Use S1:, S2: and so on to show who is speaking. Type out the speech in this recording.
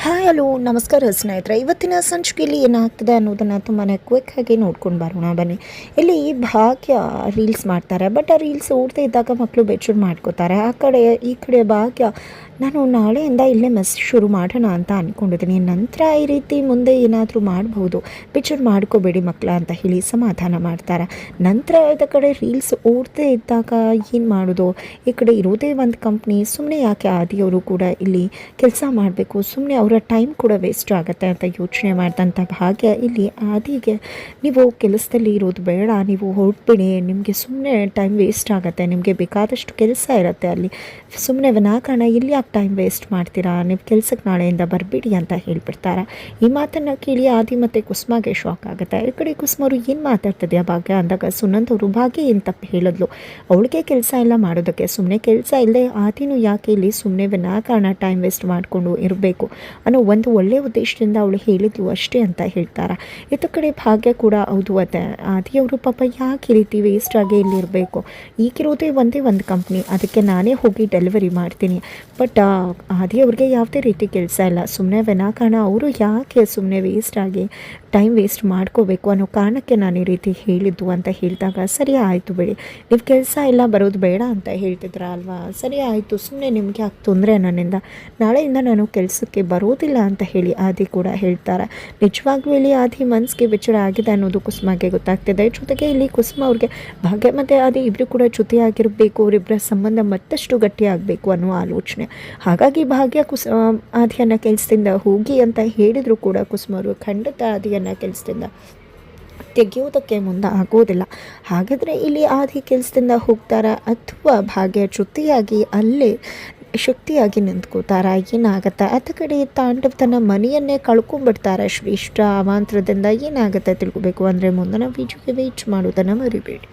S1: Hi hello ನಮಸ್ಕಾರ ಸ್ನೇಹಿತರೆ. ಇವತ್ತಿನ ಸಂಚಿಕೆಯಲ್ಲಿ ಏನಾಗ್ತದೆ ಅನ್ನೋದನ್ನು ತುಂಬಾ ಕ್ವಿಕ್ ಆಗಿ ನೋಡ್ಕೊಂಡು ಬರೋಣ ಬನ್ನಿ. ಇಲ್ಲಿ ಭಾಗ್ಯ ರೀಲ್ಸ್ ಮಾಡ್ತಾರೆ. ಬಟ್ ಆ ರೀಲ್ಸ್ ಓಡ್ತಾ ಇದ್ದಾಗ ಮಕ್ಕಳು ಬೆಚ್ಚುರು ಮಾಡ್ಕೋತಾರೆ. ಈ ಕಡೆ ಭಾಗ್ಯ ನಾನು ನಾಳೆಯಿಂದ ಇಲ್ಲೇ ಮೆಸ್ ಶುರು ಮಾಡೋಣ ಅಂತ ಅಂದ್ಕೊಂಡಿದ್ದೀನಿ. ನಂತರ ಈ ರೀತಿ ಮುಂದೆ ಏನಾದರೂ ಮಾಡ್ಬೋದು, ಬೆಚ್ಚುರು ಮಾಡ್ಕೋಬೇಡಿ ಮಕ್ಕಳ ಅಂತ ಹೇಳಿ ಸಮಾಧಾನ ಮಾಡ್ತಾರೆ. ನಂತರ ಇದ ಕಡೆ ರೀಲ್ಸ್ ಓಡ್ತಾ ಇದ್ದಾಗ ಏನು ಮಾಡೋದು, ಈ ಕಡೆ ಇರೋದೇ ಒಂದು ಕಂಪ್ನಿ, ಸುಮ್ಮನೆ ಯಾಕೆ ಆದಿಯವರು ಕೂಡ ಇಲ್ಲಿ ಕೆಲಸ ಮಾಡಬೇಕು, ಸುಮ್ಮನೆ ಅವರ ಟೈಮ್ ಕೂಡ ವೇಸ್ಟ್ ಆಗುತ್ತೆ ಅಂತ ಯೋಚನೆ ಮಾಡಿದಂಥ ಭಾಗ್ಯ ಇಲ್ಲಿ ಆದಿಗೆ ನೀವು ಕೆಲಸದಲ್ಲಿ ಇರೋದು ಬೇಡ, ನೀವು ಹೊರಟ್ಬಿಡಿ, ನಿಮಗೆ ಸುಮ್ಮನೆ ಟೈಮ್ ವೇಸ್ಟ್ ಆಗುತ್ತೆ, ನಿಮಗೆ ಬೇಕಾದಷ್ಟು ಕೆಲಸ ಇರುತ್ತೆ ಅಲ್ಲಿ, ಸುಮ್ಮನೆ ವಿನಾಕಾರಣ ಇಲ್ಲಿ ಯಾಕೆ ಟೈಮ್ ವೇಸ್ಟ್ ಮಾಡ್ತೀರಾ, ನೀವು ಕೆಲಸಕ್ಕೆ ನಾಳೆಯಿಂದ ಬರಬೇಡಿ ಅಂತ ಹೇಳಿಬಿಡ್ತಾರೆ. ಈ ಮಾತನ್ನು ಕೇಳಿ ಆದಿ ಮತ್ತು ಕುಸುಮಾಗೆ ಶಾಕ್ ಆಗುತ್ತೆ. ಈ ಕಡೆ ಕುಸುಮರು ಏನು ಮಾತಾಡ್ತಿದ್ಯಾ ಭಾಗ್ಯ ಅಂದಾಗ ಸುನಂದ್ ಅವರು ಭಾಗ್ಯ ಏನು ತಪ್ಪು ಹೇಳಿದ್ಲು, ಅವಳಿಗೆ ಕೆಲಸ ಎಲ್ಲ ಮಾಡೋದಕ್ಕೆ, ಸುಮ್ಮನೆ ಕೆಲಸ ಇಲ್ಲದೆ ಆದಿನೂ ಯಾಕೆ ಇಲ್ಲಿ ಸುಮ್ಮನೆ ವಿನಾಕಾರಣ ಟೈಮ್ ವೇಸ್ಟ್ ಮಾಡಿಕೊಂಡು ಇರಬೇಕು ಅನ್ನೋ ಒಂದು ಒಳ್ಳೆಯ ಉದ್ದೇಶದಿಂದ ಅವಳು ಹೇಳಿದ್ಲು ಅಷ್ಟೇ ಅಂತ ಹೇಳ್ತಾರೆ. ಇತ್ತ ಕಡೆ ಭಾಗ್ಯ ಕೂಡ ಹೌದು ಅದೇ ಆದಿಯವರು ಪಾಪ ಯಾಕೆ ಈ ರೀತಿ ವೇಸ್ಟ್ ಆಗಿ ಇಲ್ಲಿರಬೇಕು, ಈಗಿರೋದೇ ಒಂದೇ ಒಂದು ಕಂಪ್ನಿ, ಅದಕ್ಕೆ ನಾನೇ ಹೋಗಿ ಡೆಲಿವರಿ ಮಾಡ್ತೀನಿ, ಬಟ್ ಆದಿಯವ್ರಿಗೆ ಯಾವುದೇ ರೀತಿ ಕೆಲಸ ಇಲ್ಲ, ಸುಮ್ಮನೆ ವಿನಾಕಾರಣ ಅವರು ಯಾಕೆ ಸುಮ್ಮನೆ ವೇಸ್ಟ್ ಆಗಿ ಟೈಮ್ ವೇಸ್ಟ್ ಮಾಡ್ಕೋಬೇಕು ಅನ್ನೋ ಕಾರಣಕ್ಕೆ ನಾನು ಈ ರೀತಿ ಹೇಳಿದ್ದು ಅಂತ ಹೇಳಿದಾಗ ಸರಿ ಆಯಿತು ಬಿಡಿ, ನೀವು ಕೆಲಸ ಎಲ್ಲ ಬರೋದು ಬೇಡ ಅಂತ ಹೇಳ್ತಿದ್ರ ಅಲ್ವಾ, ಸರಿ ಆಯಿತು, ಸುಮ್ಮನೆ ನಿಮಗೆ ಯಾಕೆ ತೊಂದರೆ, ನನ್ನಿಂದ ನಾಳೆಯಿಂದ ನಾನು ಕೆಲಸಕ್ಕೆ ಬರೋದಿಲ್ಲ ಅಂತ ಹೇಳಿ ಆದಿ ಕೂಡ ಹೇಳ್ತಾರೆ. ನಿಜವಾಗ್ಲೂ ಇಲ್ಲಿ ಆದಿ ಮನಸ್ಸಿಗೆ ವಿಚಾರ ಆಗಿದೆ ಅನ್ನೋದು ಕುಸುಮಾಗೆ ಗೊತ್ತಾಗ್ತಿದೆ. ಜೊತೆಗೆ ಇಲ್ಲಿ ಕುಸುಮ ಅವ್ರಿಗೆ ಭಾಗ್ಯ ಮತ್ತು ಆದಿ ಇಬ್ಬರು ಕೂಡ ಜೊತೆಯಾಗಿರಬೇಕು, ಅವರಿಬ್ಬರ ಸಂಬಂಧ ಮತ್ತಷ್ಟು ಗಟ್ಟಿಯಾಗಬೇಕು ಅನ್ನೋ ಆಲೋಚನೆ. ಹಾಗಾಗಿ ಭಾಗ್ಯ ಆದಿಯನ್ನು ಕೆಲಸದಿಂದ ಹೋಗಿ ಅಂತ ಹೇಳಿದರೂ ಕೂಡ ಕುಸುಮ ಅವರು ಖಂಡಿತ ಆದಿಯನ್ನು ಕೆಲಸದಿಂದ ತೆಗೆಯೋದಕ್ಕೆ ಮುಂದೆ ಆಗೋದಿಲ್ಲ. ಹಾಗಾದರೆ ಇಲ್ಲಿ ಆದಿ ಕೆಲಸದಿಂದ ಹೋಗ್ತಾರಾ ಅಥವಾ ಭಾಗ್ಯ ಜೊತೆಯಾಗಿ ಅಲ್ಲೇ ಶಕ್ತಿಯಾಗಿ ನಿಂತ್ಕೋತಾರ, ಏನಾಗುತ್ತೆ, ಅತ್ತ ಕಡೆ ತಾಂಡವ್ ತನ್ನ ಮನೆಯನ್ನೇ ಕಳ್ಕೊಂಡ್ಬಿಡ್ತಾರೆ ಶ್ರೇಷ್ಠ ಅವಾಂತರದಿಂದ, ಏನಾಗುತ್ತೆ ತಿಳ್ಕೊಬೇಕು ಅಂದರೆ ಮುಂದಿನ ವಿಡಿಯೋಗೆ ವೇಟ್ ಮಾಡೋದನ್ನು ಮರಿಬೇಡಿ.